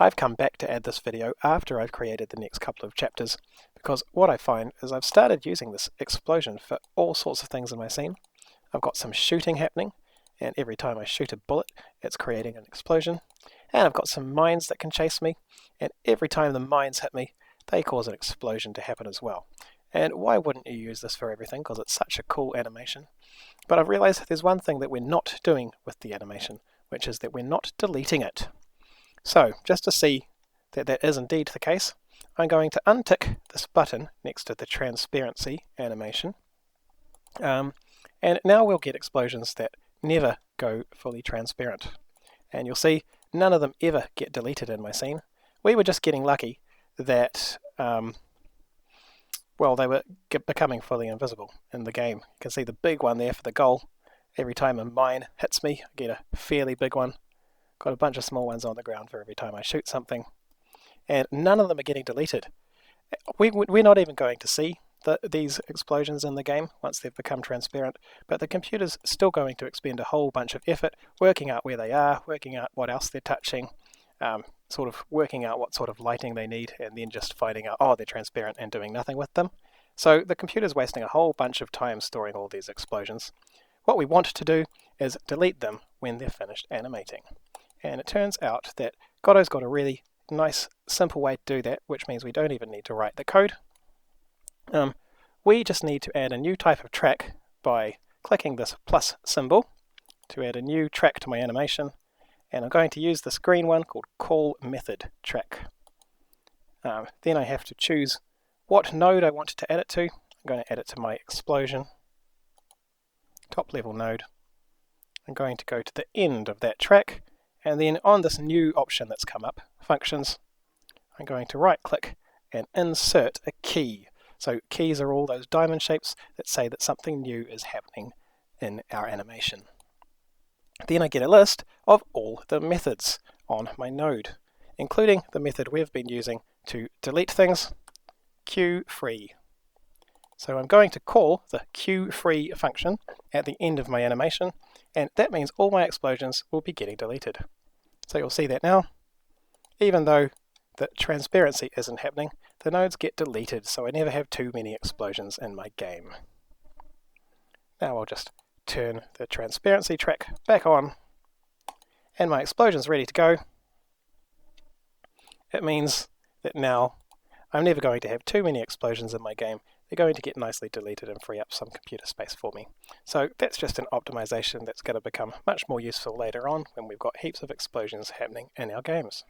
I've come back to add this video after I've created the next couple of chapters, because what I find is I've started using this explosion for all sorts of things in my scene. I've got some shooting happening, and every time I shoot a bullet, it's creating an explosion. And I've got some mines that can chase me, and every time the mines hit me, they cause an explosion to happen as well. And why wouldn't you use this for everything, because it's such a cool animation? But I've realized there's one thing that we're not doing with the animation, which is that we're not deleting it. So, just to see that that is indeed the case, I'm going to untick this button next to the transparency animation. And now we'll get explosions that never go fully transparent. And you'll see none of them ever get deleted in my scene. We were just getting lucky that, well, they were becoming fully invisible in the game. You can see the big one there for the goal. Every time a mine hits me, I get a fairly big one. Got a bunch of small ones on the ground for every time I shoot something. And none of them are getting deleted. We're not even going to see these explosions in the game once they've become transparent, but the computer's still going to expend a whole bunch of effort working out where they are, working out what else they're touching, sort of working out what sort of lighting they need, and then just finding out, oh, they're transparent, and doing nothing with them. So the computer's wasting a whole bunch of time storing all these explosions. What we want to do is delete them when they're finished animating. And it turns out that Godot's got a really nice, simple way to do that, which means we don't even need to write the code. We just need to add a new type of track by clicking this plus symbol to add a new track to my animation. And I'm going to use this green one called call method track. Then I have to choose what node I want to add it to. I'm going to add it to my explosion, top level node. I'm going to go to the end of that track. And then on this new option that's come up, functions, I'm going to right click and insert a key. So keys are all those diamond shapes that say that something new is happening in our animation. Then I get a list of all the methods on my node, including the method we've been using to delete things, queueFree. So I'm going to call the queueFree function at the end of my animation, and that means all my explosions will be getting deleted. So you'll see that now. Even though the transparency isn't happening, the nodes get deleted, so I never have too many explosions in my game. Now I'll just turn the transparency track back on, and my explosion's ready to go. It means that now I'm never going to have too many explosions in my game. They're going to get nicely deleted and free up some computer space for me. So that's just an optimization that's going to become much more useful later on when we've got heaps of explosions happening in our games.